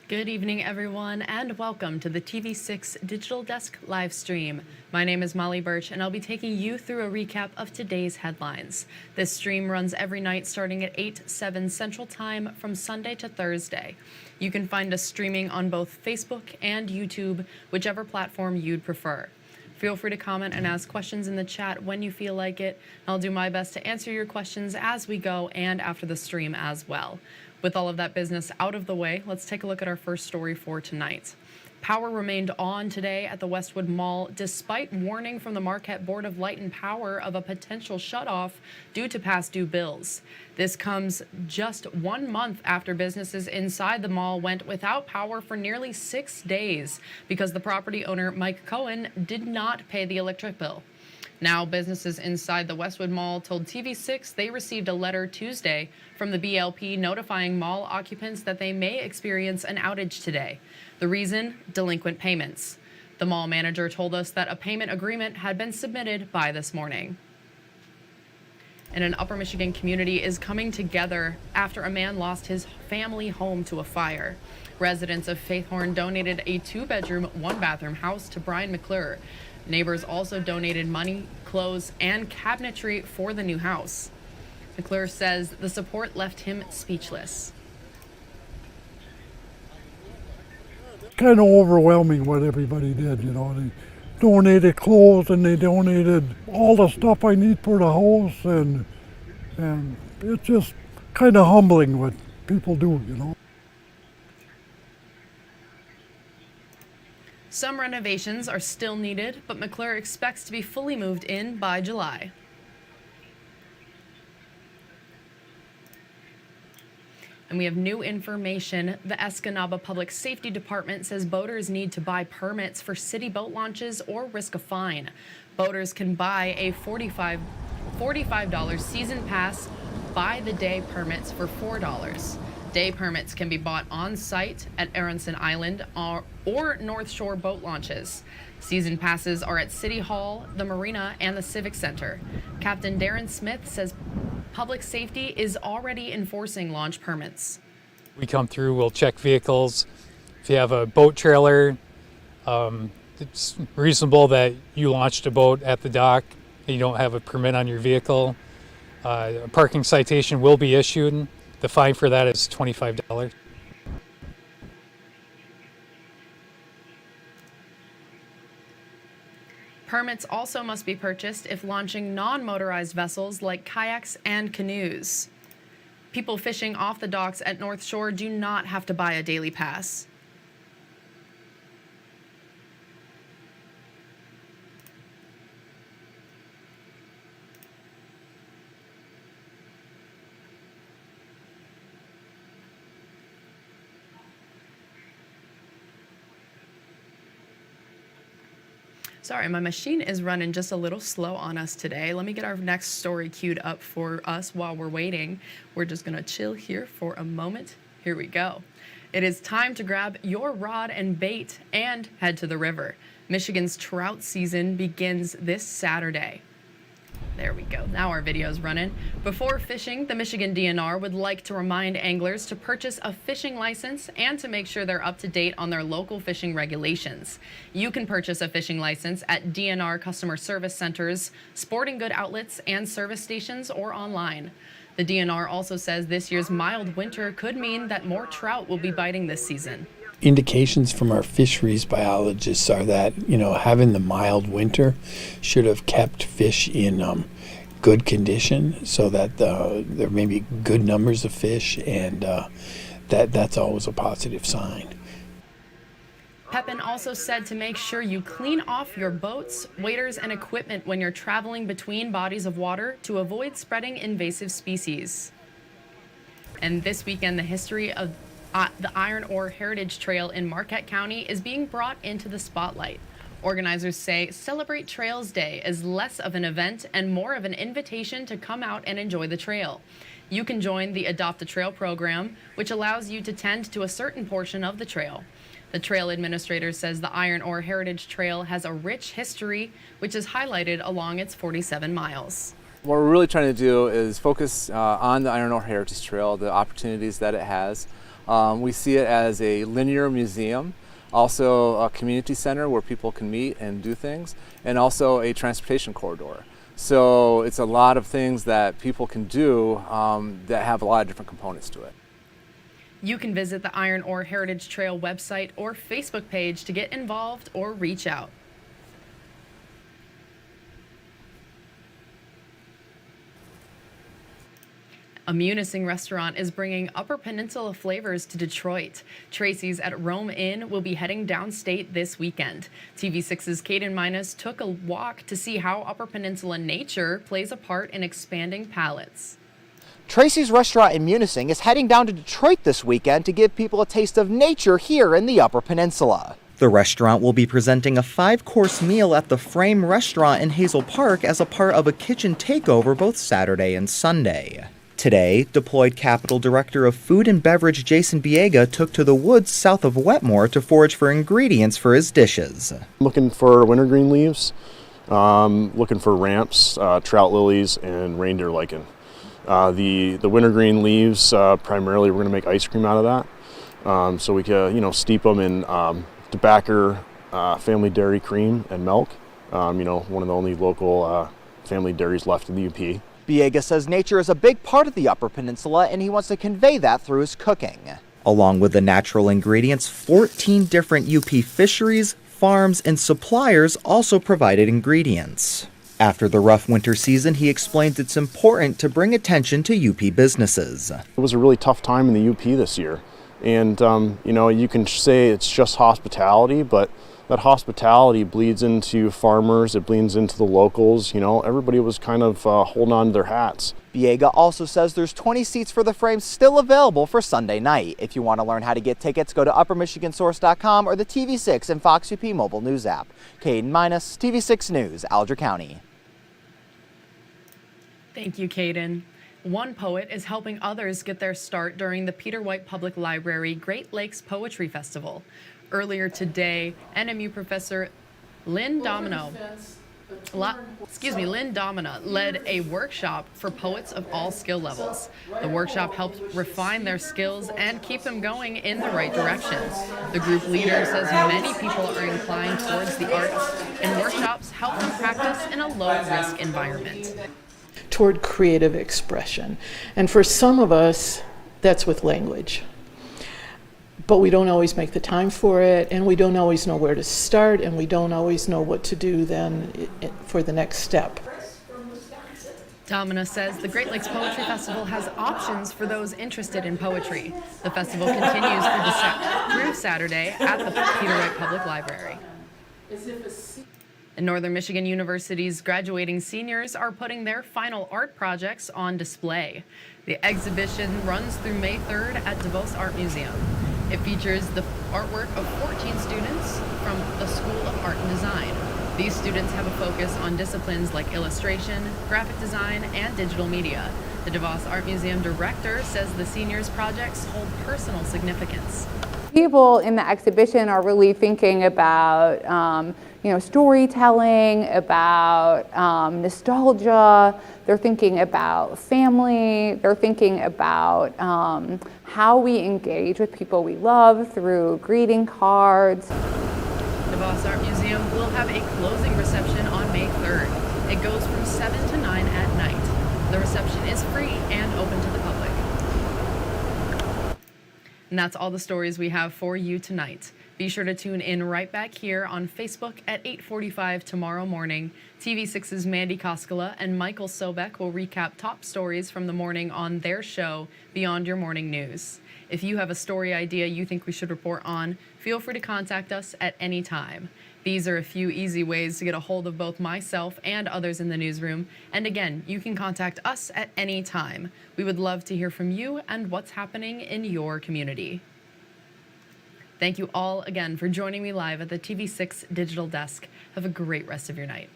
Good evening, everyone, and welcome to the TV6 Digital Desk live stream. My name is Molly Birch, and I'll be taking you through a recap of today's headlines. This stream runs every night starting at 8/7 Central Time from Sunday to Thursday. You can find us streaming on both Facebook and YouTube, whichever platform you'd prefer. Feel free to comment and ask questions in the chat when you feel like it. I'll do my best to answer your questions as we go and after the stream as well. With all of that business out of the way, let's take a look at our first story for tonight. Power remained on today at the Westwood Mall despite warning from the Marquette Board of Light and Power of a potential shutoff due to past due bills. This comes just 1 month after businesses inside the mall went without power for nearly 6 days because the property owner, Mike Cohen, did not pay the electric bill. Now, businesses inside the Westwood Mall told TV6 they received a letter Tuesday from the BLP notifying mall occupants that they may experience an outage today. The reason? Delinquent payments. The mall manager told us that a payment agreement had been submitted by this morning. And an Upper Michigan community is coming together after a man lost his family home to a fire. Residents of Faithhorn donated a 2-bedroom, 1-bathroom house to Brian McClure. Neighbors also donated money, clothes, and cabinetry for the new house. McClure says the support left him speechless. Kind of overwhelming what everybody did, you know. They donated clothes and they donated all the stuff I need for the house, and it's just kind of humbling what people do, you know. Some renovations are still needed, but McClure expects to be fully moved in by July. And we have new information. The Escanaba Public Safety Department says boaters need to buy permits for city boat launches or risk a fine. Boaters can buy a $45 season pass, by the day permits for $4. Day permits can be bought on site at Aronson Island or North Shore boat launches. Season passes are at City Hall, the Marina, and the Civic Center. Captain Darren Smith says public safety is already enforcing launch permits. We come through, we'll check vehicles. If you have a boat trailer, it's reasonable that you launched a boat at the dock and you don't have a permit on your vehicle. A parking citation will be issued. The fine for that is $25. Permits also must be purchased if launching non-motorized vessels like kayaks and canoes. People fishing off the docks at North Shore do not have to buy a daily pass. Sorry, my machine is running just a little slow on us today. Let me get our next story queued up for us while we're waiting. We're just gonna chill here for a moment. Here we go. It is time to grab your rod and bait and head to the river. Michigan's trout season begins this Saturday. There we go. Now our video's running. Before fishing, the Michigan DNR would like to remind anglers to purchase a fishing license and to make sure they're up to date on their local fishing regulations. You can purchase a fishing license at DNR customer service centers, sporting good outlets, and service stations, or online. The DNR also says this year's mild winter could mean that more trout will be biting this season. Indications from our fisheries biologists are that, having the mild winter should have kept fish in good condition so that there may be good numbers of fish, and that's always a positive sign. Pepin also said to make sure you clean off your boats, waders, and equipment when you're traveling between bodies of water to avoid spreading invasive species. And this weekend, the history of the Iron Ore Heritage Trail in Marquette County is being brought into the spotlight. Organizers say Celebrate Trails Day is less of an event and more of an invitation to come out and enjoy the trail. You can join the Adopt a Trail program, which allows you to tend to a certain portion of the trail. The trail administrator says the Iron Ore Heritage Trail has a rich history, which is highlighted along its 47 miles. What we're really trying to do is focus on the Iron Ore Heritage Trail, the opportunities that it has. We see it as a linear museum, also a community center where people can meet and do things, and also a transportation corridor. So it's a lot of things that people can do that have a lot of different components to it. You can visit the Iron Ore Heritage Trail website or Facebook page to get involved or reach out. A Munising restaurant is bringing Upper Peninsula flavors to Detroit. Tracey's at Rome Inn will be heading downstate this weekend. TV6's Caden Minus took a walk to see how Upper Peninsula nature plays a part in expanding palates. Tracey's restaurant in Munising is heading down to Detroit this weekend to give people a taste of nature here in the Upper Peninsula. The restaurant will be presenting a 5-course meal at the Frame Restaurant in Hazel Park as a part of a kitchen takeover both Saturday and Sunday. Today, deployed Capital Director of Food and Beverage Jason Biega took to the woods south of Wetmore to forage for ingredients for his dishes. Looking for wintergreen leaves, looking for ramps, trout lilies, and reindeer lichen. The wintergreen leaves, primarily we're going to make ice cream out of that. So we can, steep them in DeBacker family dairy cream and milk. One of the only local family dairies left in the UP. Biega says nature is a big part of the Upper Peninsula and he wants to convey that through his cooking. Along with the natural ingredients, 14 different UP fisheries, farms, and suppliers also provided ingredients. After the rough winter season, he explains it's important to bring attention to UP businesses. It was a really tough time in the UP this year. And, you can say it's just hospitality, but that hospitality bleeds into farmers, it bleeds into the locals. Everybody was kind of holding on to their hats. Biega also says there's 20 seats for the Frames still available for Sunday night. If you want to learn how to get tickets, go to uppermichigansource.com or the TV6 and Fox UP mobile news app. Caden Minus, TV6 News, Alger County. Thank you, Caden. One poet is helping others get their start during the Peter White Public Library Great Lakes Poetry Festival. Earlier today, NMU professor Lynn Domina led a workshop for poets of all skill levels. The workshop helped refine their skills and keep them going in the right direction. The group leader says many people are inclined towards the arts, and workshops help them practice in a low-risk environment. Toward creative expression. And for some of us, that's with language. But we don't always make the time for it, and we don't always know where to start, and we don't always know what to do then for the next step. Domina says the Great Lakes Poetry Festival has options for those interested in poetry. The festival continues through Saturday at the Peter White Public Library. And Northern Michigan University's graduating seniors are putting their final art projects on display. The exhibition runs through May 3rd at DeVos Art Museum. It features the artwork of 14 students from the School of Art and Design. These students have a focus on disciplines like illustration, graphic design, and digital media. The DeVos Art Museum director says the seniors' projects hold personal significance. People in the exhibition are really thinking about storytelling, about nostalgia. They're thinking about family. They're thinking about how we engage with people we love through greeting cards. DeVos Art Museum will have a closing reception on May 3rd. It goes from 7 to 9 at night. The reception is free and open to the public. And that's all the stories we have for you tonight. Be sure to tune in right back here on Facebook at 8:45 tomorrow morning. TV6's Mandy Koskela and Michael Sobek will recap top stories from the morning on their show, Beyond Your Morning News. If you have a story idea you think we should report on, feel free to contact us at any time. These are a few easy ways to get a hold of both myself and others in the newsroom. And again, you can contact us at any time. We would love to hear from you and what's happening in your community. Thank you all again for joining me live at the TV6 Digital Desk. Have a great rest of your night.